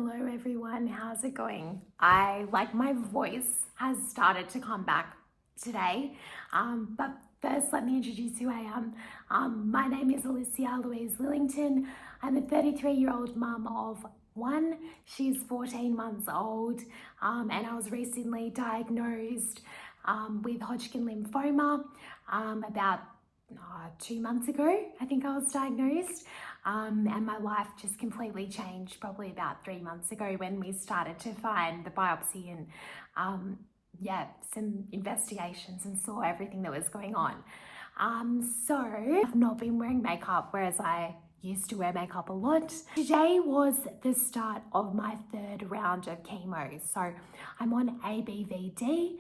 Hello everyone, how's it going? My voice has started to come back today, but first let me introduce who I am. My name is Alicia Louise Lillington. I'm a 33-year-old mum of one. She's 14 months old, and I was recently diagnosed with Hodgkin lymphoma about 2 months ago. I think I was diagnosed. And my life just completely changed probably about 3 months ago when we started to find the biopsy and some investigations and saw everything that was going on. So I've not been wearing makeup, whereas I used to wear makeup a lot. Today was the start of my 3rd round of chemo. So I'm on Abvd,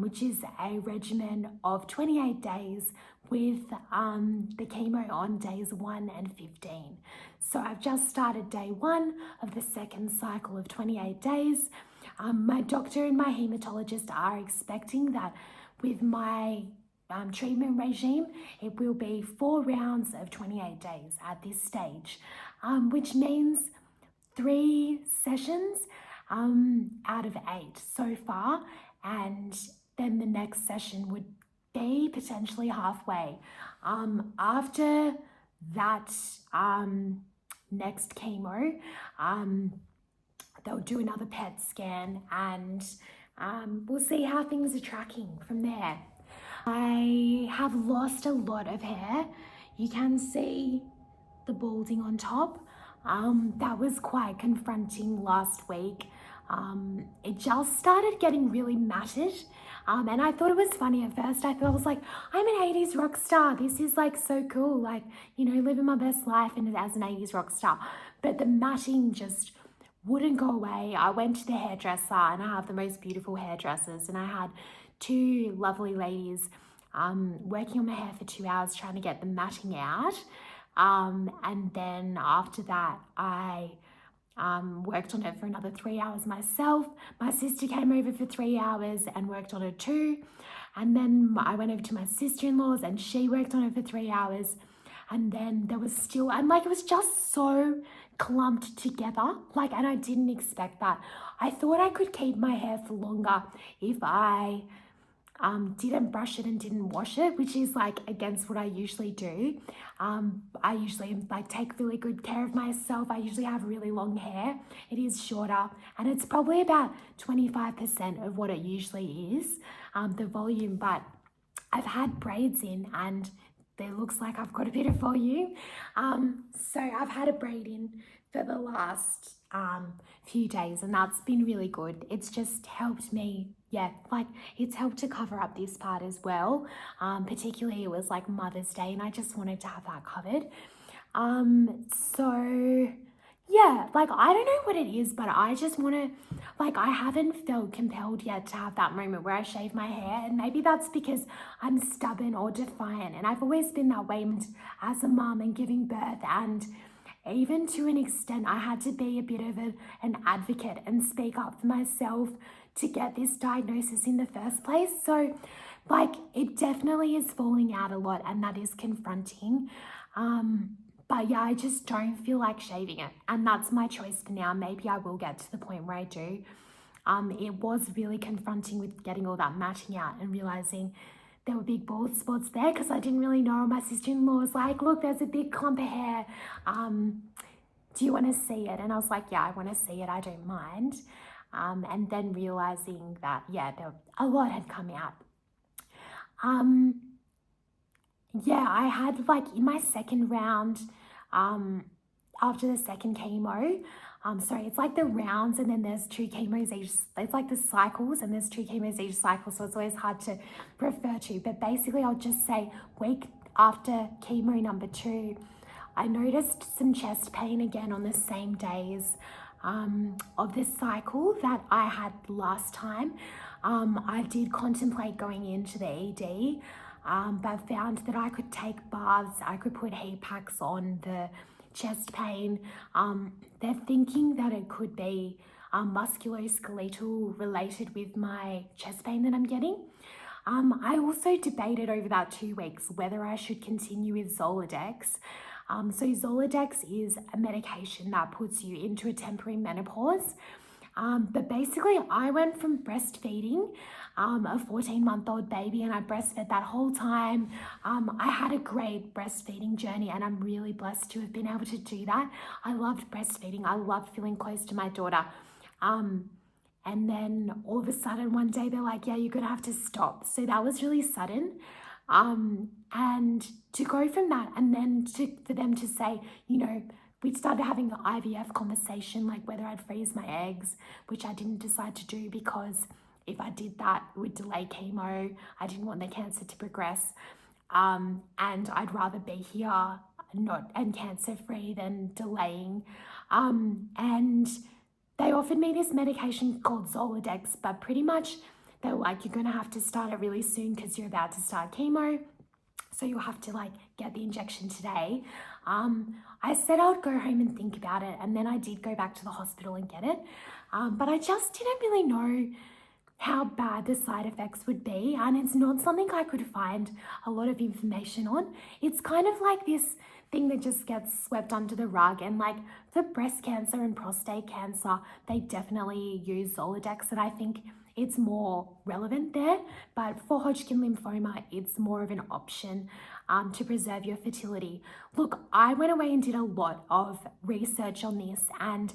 which is a regimen of 28 days with the chemo on days 1 and 15. So I've just started day 1 of the 2nd cycle of 28 days. My doctor and my hematologist are expecting that with my treatment regime, it will be 4 rounds of 28 days at this stage, which means 3 sessions out of 8 so far, and then the next session would be potentially halfway. After that next chemo, they'll do another PET scan and we'll see how things are tracking from there. I have lost a lot of hair. You can see the balding on top. That was quite confronting last week. It just started getting really matted. And I thought it was funny at first. I was like, I'm an 80s rock star. This is like so cool. Like, you know, living my best life and as an 80s rock star. But the matting just wouldn't go away. I went to the hairdresser, and I have the most beautiful hairdressers, and I had 2 lovely ladies working on my hair for 2 hours trying to get the matting out. And then after that, I worked on it for another 3 hours myself. My sister came over for 3 hours and worked on it too. And then I went over to my sister-in-law's and she worked on it for 3 hours. And then there was still, and like, it was just so clumped together. Like, and I didn't expect that. I thought I could keep my hair for longer if I didn't brush it and didn't wash it, which is like against what I usually do. I usually like take really good care of myself. I usually have really long hair. It is shorter, and it's probably about 25% of what it usually is, the volume, but I've had braids in and it looks like I've got a bit of volume. So I've had a braid in for the last few days, and that's been really good. It's just helped me, it's helped to cover up this part as well. Particularly it was like Mother's Day and I just wanted to have that covered. So yeah, like, I don't know what it is, but I just want to, like, I haven't felt compelled yet to have that moment where I shave my hair, and maybe that's because I'm stubborn or defiant, and I've always been that way as a mum and giving birth, and even to an extent I had to be a bit of an advocate and speak up for myself to get this diagnosis in the first place. So like, it definitely is falling out a lot, and that is confronting. But yeah, I just don't feel like shaving it, and that's my choice for now. Maybe I will get to the point where I do. It was really confronting with getting all that matting out and realizing there were big bald spots there because I didn't really know. My sister-in-law was like, look, there's a big clump of hair. Do you want to see it? And I was like, yeah, I want to see it. I don't mind. And then realizing that, a lot had come out. I had, like, in my 2nd round, after the 2nd chemo, it's like the rounds, and then there's 2 chemos each, it's like the cycles, and there's 2 chemos each cycle, so it's always hard to refer to, but basically I'll just say week after chemo number 2, I noticed some chest pain again on the same days of this cycle that I had last time. I did contemplate going into the ED, but found that I could take baths, I could put heat packs on the chest pain. They're thinking that it could be musculoskeletal related with my chest pain that I'm getting. I also debated over that 2 weeks whether I should continue with Zoladex So Zoladex is a medication that puts you into a temporary menopause. But basically, I went from breastfeeding a 14-month-old baby, and I breastfed that whole time. I had a great breastfeeding journey, and I'm really blessed to have been able to do that. I loved breastfeeding. I loved feeling close to my daughter. And then all of a sudden one day they're like, yeah, you're going to have to stop. So that was really sudden. And to go from that and then for them to say, you know, we started having the IVF conversation, like whether I'd freeze my eggs, which I didn't decide to do because if I did that, it would delay chemo. I didn't want the cancer to progress. And I'd rather be here and cancer-free than delaying. And they offered me this medication called Zoladex, but pretty much they were like, you're going to have to start it really soon because you're about to start chemo. So you'll have to like get the injection today. I said I would go home and think about it. And then I did go back to the hospital and get it. But I just didn't really know how bad the side effects would be. And it's not something I could find a lot of information on. It's kind of like this thing that just gets swept under the rug. And like for breast cancer and prostate cancer, they definitely use Zoladex, and I think it's more relevant there. But for Hodgkin lymphoma, it's more of an option to preserve your fertility. Look, I went away and did a lot of research on this, and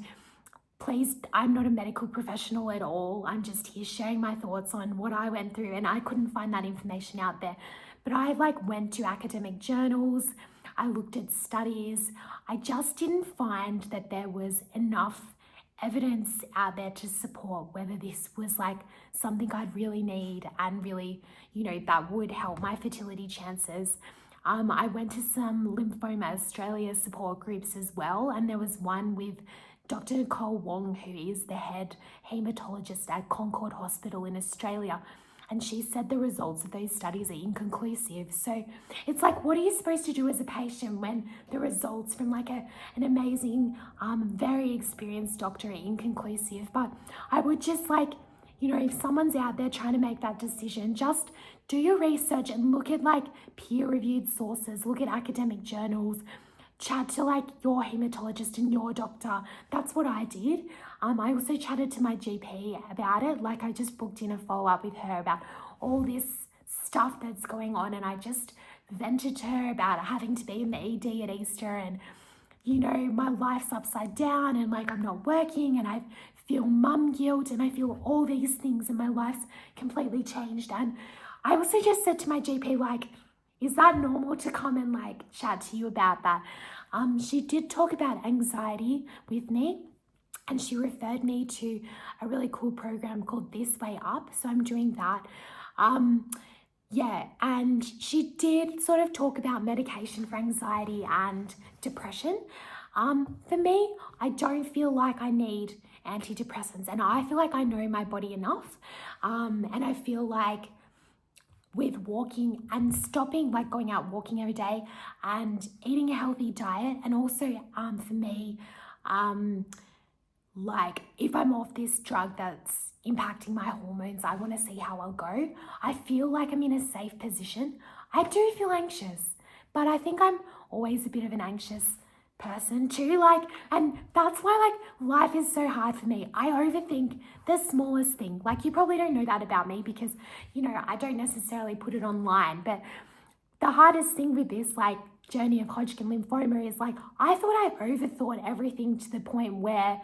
please, I'm not a medical professional at all. I'm just here sharing my thoughts on what I went through, and I couldn't find that information out there. But I went to academic journals, I looked at studies. I just didn't find that there was enough evidence out there to support whether this was like something I'd really need and really, you know, that would help my fertility chances. I went to some Lymphoma Australia support groups as well, and there was one with Dr. Nicole Wong, who is the head haematologist at Concord Hospital in Australia. And she said the results of those studies are inconclusive. So it's like, what are you supposed to do as a patient when the results from like an amazing, very experienced doctor are inconclusive? But I would just like, you know, if someone's out there trying to make that decision, just do your research and look at like peer-reviewed sources, look at academic journals, chat to like your hematologist and your doctor. That's what I did. I also chatted to my GP about it. Like I just booked in a follow-up with her about all this stuff that's going on, and I just vented to her about having to be in the ED at Easter, and you know, my life's upside down, and like I'm not working, and I feel mum guilt, and I feel all these things, and my life's completely changed. And I also just said to my GP, like, is that normal to come and like chat to you about that? She did talk about anxiety with me, and she referred me to a really cool program called This Way Up. So I'm doing that. Yeah, and she did sort of talk about medication for anxiety and depression. For me, I don't feel like I need antidepressants, and I feel like I know my body enough. And I feel like with walking and stopping, like going out walking every day and eating a healthy diet, and also for me, like if I'm off this drug that's impacting my hormones, I want to see how I'll go. I feel like I'm in a safe position. I do feel anxious, but I think I'm always a bit of an anxious person too, like, and that's why like life is so hard for me. I overthink the smallest thing. Like, you probably don't know that about me because, you know, I don't necessarily put it online, but the hardest thing with this like journey of Hodgkin lymphoma is like, I thought I overthought everything to the point where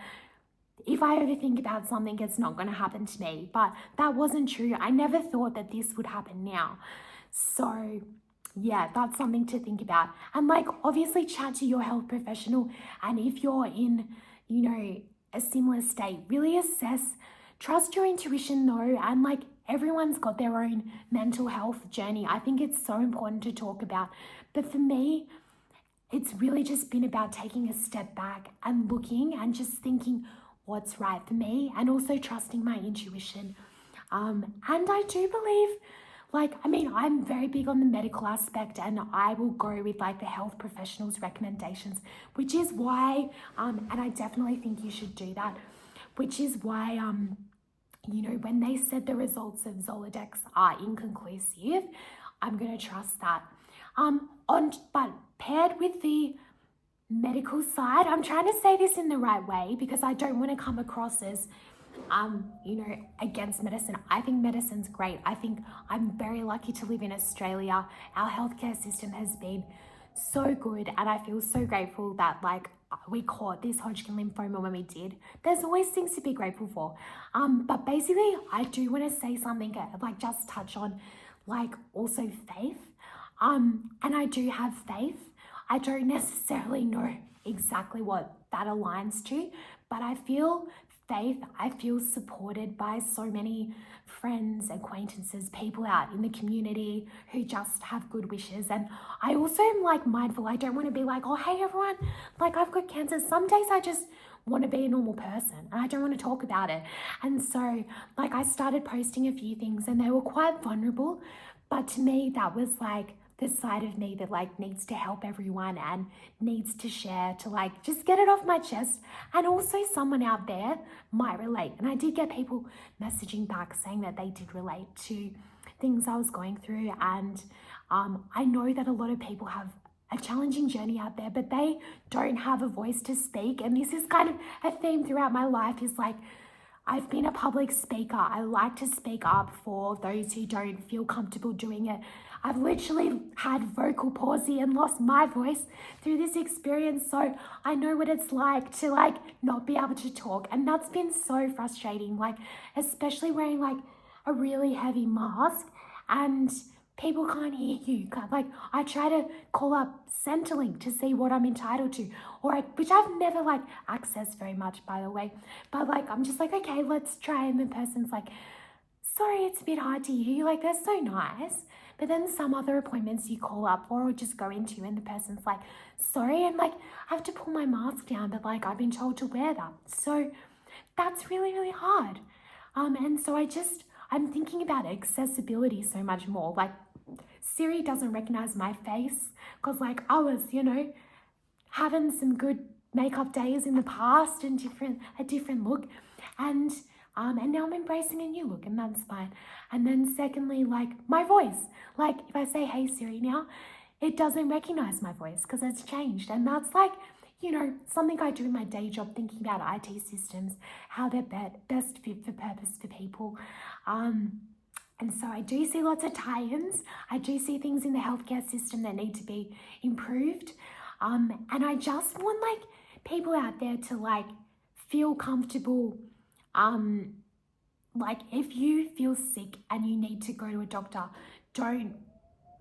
if I overthink about something, it's not going to happen to me. But that wasn't true. I never thought that this would happen now. So yeah, that's something to think about. And like, obviously chat to your health professional. And if you're in, you know, a similar state, really assess, trust your intuition though. And like, everyone's got their own mental health journey. I think it's so important to talk about. But for me, it's really just been about taking a step back and looking and just thinking what's right for me, and also trusting my intuition. And I do believe, like, I mean, I'm very big on the medical aspect, and I will go with like the health professionals' recommendations, which is why, and I definitely think you should do that, which is why, you know, when they said the results of Zoladex are inconclusive, I'm going to trust that. But paired with the medical side. I'm trying to say this in the right way because I don't want to come across as against medicine. I think medicine's great. I think I'm very lucky to live in Australia. Our healthcare system has been so good, and I feel so grateful that we caught this Hodgkin lymphoma when we did. There's always things to be grateful for. But basically, I do want to say something, just touch on also faith. And I do have faith. I don't necessarily know exactly what that aligns to, but I feel supported by so many friends, acquaintances, people out in the community who just have good wishes. And I also am mindful. I don't want to be oh, hey everyone, I've got cancer. Some days I just want to be a normal person and I don't want to talk about it. And so I started posting a few things and they were quite vulnerable, but to me that was the side of me that needs to help everyone and needs to share to just get it off my chest. And also someone out there might relate. And I did get people messaging back saying that they did relate to things I was going through. And I know that a lot of people have a challenging journey out there, but they don't have a voice to speak. And this is kind of a theme throughout my life, is I've been a public speaker. I like to speak up for those who don't feel comfortable doing it. I've literally had vocal palsy and lost my voice through this experience. So I know what it's like to not be able to talk. And that's been so frustrating, especially wearing a really heavy mask and people can't hear you. I try to call up Centrelink to see what I'm entitled to, which I've never accessed very much, by the way. But I'm just okay, let's try. And the person's sorry, it's a bit hard to hear you. They're so nice. But then some other appointments you call up or just go into and the person's sorry. And I have to pull my mask down, but I've been told to wear that. So that's really, really hard. And so I'm thinking about accessibility so much more. Siri doesn't recognize my face because I was, having some good makeup days in the past and a different look. And now I'm embracing a new look and that's fine. And then secondly, my voice, if I say, hey Siri now, it doesn't recognize my voice because it's changed. And that's something I do in my day job, thinking about IT systems, how they're best fit for purpose for people. And so I do see lots of tie-ins. I do see things in the healthcare system that need to be improved. And I just want people out there to feel comfortable. If you feel sick and you need to go to a doctor, don't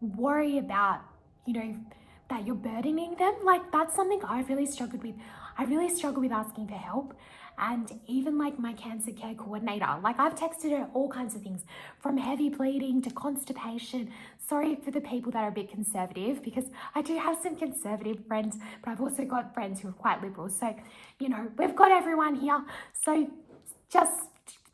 worry about, that you're burdening them. That's something I've really struggled with. I really struggle with asking for help. And even my cancer care coordinator, I've texted her all kinds of things from heavy bleeding to constipation. Sorry for the people that are a bit conservative, because I do have some conservative friends, but I've also got friends who are quite liberal. So, we've got everyone here. So just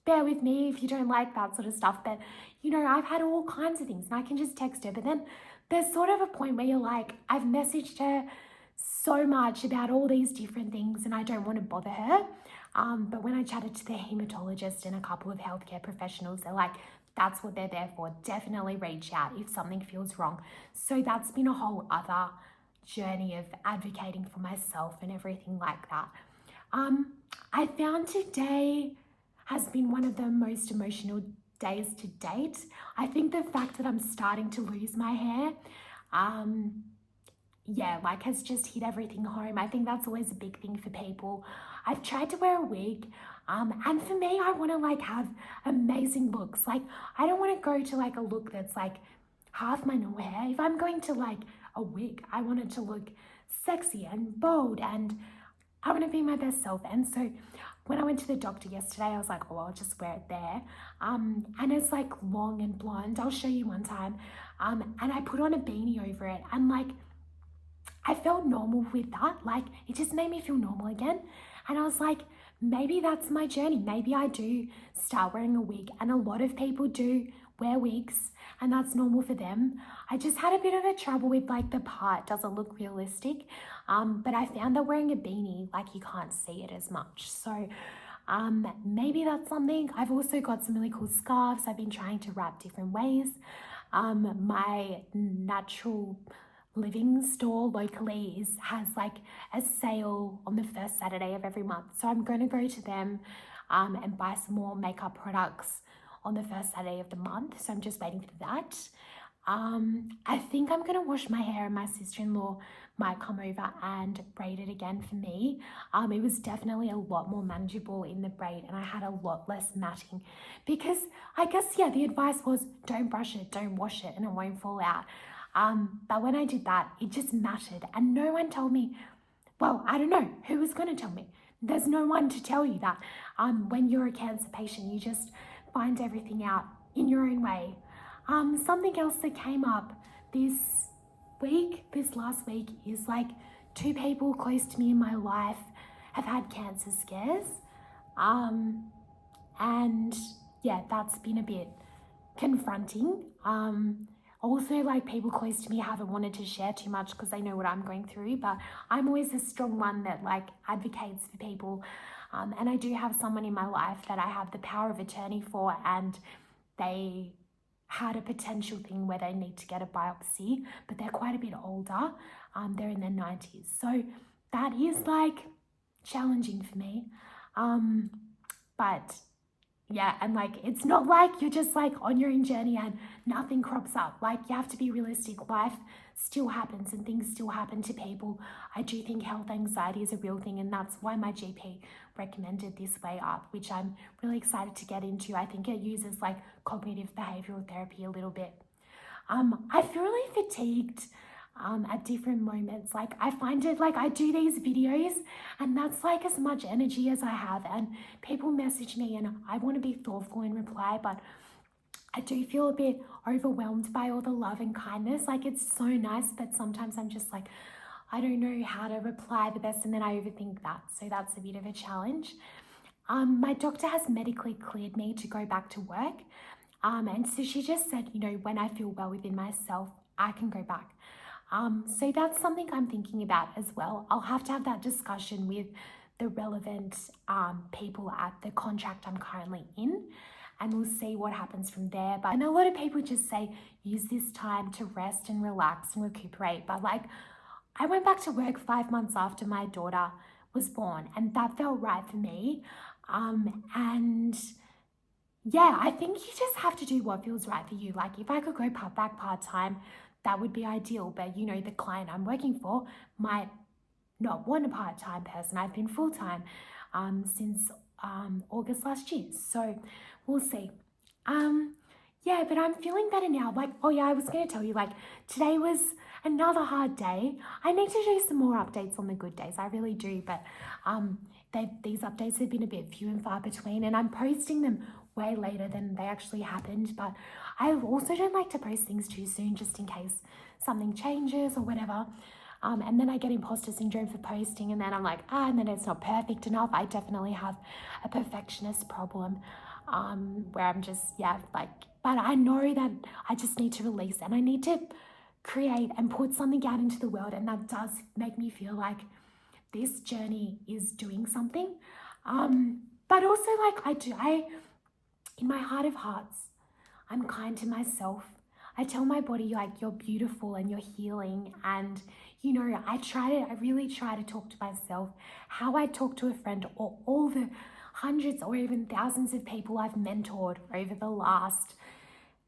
bear with me if you don't like that sort of stuff. But, I've had all kinds of things and I can just text her. But then there's sort of a point where you're I've messaged her so much about all these different things and I don't want to bother her. But when I chatted to the hematologist and a couple of healthcare professionals, they're that's what they're there for. Definitely reach out if something feels wrong. So that's been a whole other journey of advocating for myself and everything like that. I found today has been one of the most emotional days to date. I think the fact that I'm starting to lose my hair, has just hit everything home. I think that's always a big thing for people. I've tried to wear a wig, and for me, I want to have amazing looks. I don't want to go to a look that's half my normal hair. If I'm going to a wig, I want it to look sexy and bold, and I want to be my best self. And so when I went to the doctor yesterday, I was oh, I'll just wear it there. And it's long and blonde. I'll show you one time. And I put on a beanie over it, and I felt normal with that. It just made me feel normal again. And I was maybe that's my journey. Maybe I do start wearing a wig, and a lot of people do wear wigs and that's normal for them. I just had a bit of a trouble with the part doesn't look realistic. But I found that wearing a beanie, you can't see it as much. So maybe that's something. I've also got some really cool scarves I've been trying to wrap different ways. My natural living store locally has like a sale on the first Saturday of every month. So I'm going to go to them and buy some more makeup products on the first Saturday of the month. So I'm just waiting for that. I think I'm going to wash my hair, and my sister-in-law might come over and braid it again for me. It was definitely a lot more manageable in the braid, and I had a lot less matting because I guess, yeah, the advice was don't brush it, don't wash it, and it won't fall out. But when I did that, it just matted, and no one told me. Well, I don't know who was going to tell me. There's no one to tell you that. When you're a cancer patient, you just find everything out in your own way. Something else that came up this last week, is like 2 people close to me in my life have had cancer scares. And yeah, that's been a bit confronting. Also, like, people close to me haven't wanted to share too much because they know what I'm going through, but I'm always a strong one that like advocates for people. And I do have someone in my life that I have the power of attorney for, and they had a potential thing where they need to get a biopsy, but they're quite a bit older. They're in their 90s. So that is like challenging for me. But yeah, and like, it's not like you're just like on your own journey and nothing crops up. Like, you have to be realistic. Life still happens and things still happen to people. I do think health anxiety is a real thing, and that's why my GP recommended this way up, which I'm really excited to get into. I think it uses like cognitive behavioral therapy a little bit. I feel really fatigued at different moments. Like, I find it like I do these videos and that's like as much energy as I have, and people message me and I want to be thoughtful and reply, but I do feel a bit overwhelmed by all the love and kindness. Like, it's so nice, but sometimes I'm just like, I don't know how to reply the best, and then I overthink that. So that's a bit of a challenge. My doctor has medically cleared me to go back to work. And so she just said, you know, when I feel well within myself, I can go back. So that's something I'm thinking about as well. I'll have to have that discussion with the relevant people at the contract I'm currently in, and we'll see what happens from there. But and a lot of people just say, use this time to rest and relax and recuperate. But like, I went back to work 5 months after my daughter was born, and that felt right for me. And yeah, I think you just have to do what feels right for you. Like, if I could go back part-time, that would be ideal. But you know, the client I'm working for might not want a part-time person. I've been full-time since August last year. So we'll see. Yeah, but I'm feeling better now. Like, oh yeah, I was going to tell you, like, today was another hard day. I need to do some more updates on the good days. I really do. But these updates have been a bit few and far between, and I'm posting them way later than they actually happened. But I also don't like to post things too soon, just in case something changes or whatever. And then I get imposter syndrome for posting, and then I'm like, and then it's not perfect enough. I definitely have a perfectionist problem where I'm just, yeah, like, but I know that I just need to release, and I need to create and put something out into the world. And that does make me feel like this journey is doing something. But also, like, in my heart of hearts, I'm kind to myself. I tell my body, like, you're beautiful and you're healing. And, you know, I really try to talk to myself how I talk to a friend, or all the hundreds or even thousands of people I've mentored over the last,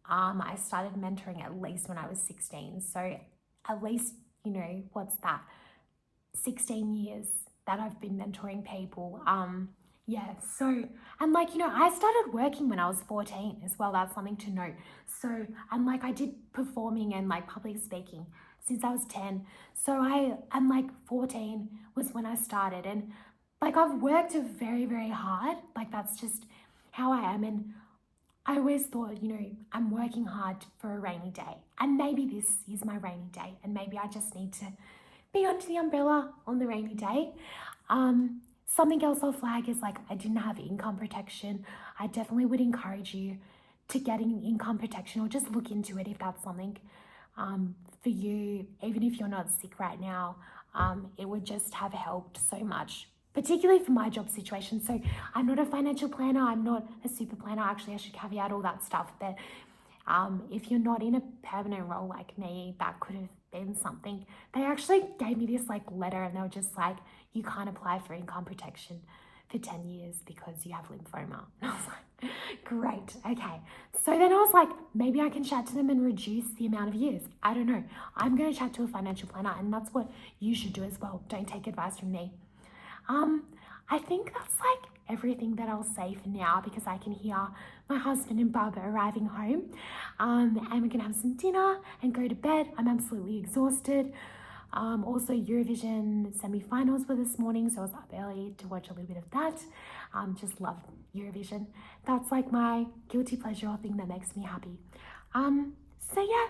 I started mentoring at least when I was 16. So at least, you know, what's that? 16 years that I've been mentoring people. Yeah, so, and like, you know, I started working when I was 14 as well. That's something to note. So, and like, I did performing and like public speaking since I was 10. So and like 14 was when I started, and like, I've worked very, very hard. Like, that's just how I am. And I always thought, you know, I'm working hard for a rainy day, and maybe this is my rainy day, and maybe I just need to be under the umbrella on the rainy day. Something else I'll flag is, like, I didn't have income protection. I definitely would encourage you to get income protection, or just look into it if that's something for you. Even if you're not sick right now, it would just have helped so much, particularly for my job situation. So I'm not a financial planner. I'm not a super planner. Actually, I should caveat all that stuff. But if you're not in a permanent role like me, that could have been something. They actually gave me this like letter and they were just like, you can't apply for income protection for 10 years because you have lymphoma. And I was like, great, okay. So then I was like, maybe I can chat to them and reduce the amount of years. I don't know. I'm going to chat to a financial planner, and that's what you should do as well. Don't take advice from me. I think that's like everything that I'll say for now, because I can hear my husband and Bubba arriving home, and we're gonna have some dinner and go to bed. I'm absolutely exhausted. Also Eurovision semi-finals were this morning, so I was up early to watch a little bit of that. Just love Eurovision. That's like my guilty pleasure thing that makes me happy. So yeah,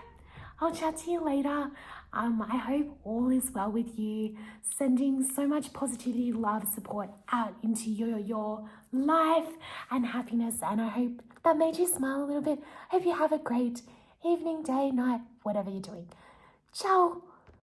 I'll chat to you later. I hope all is well with you. Sending so much positivity, love, support out into your life and happiness. And I hope that made you smile a little bit. Hope you have a great evening, day, night, whatever you're doing. Ciao.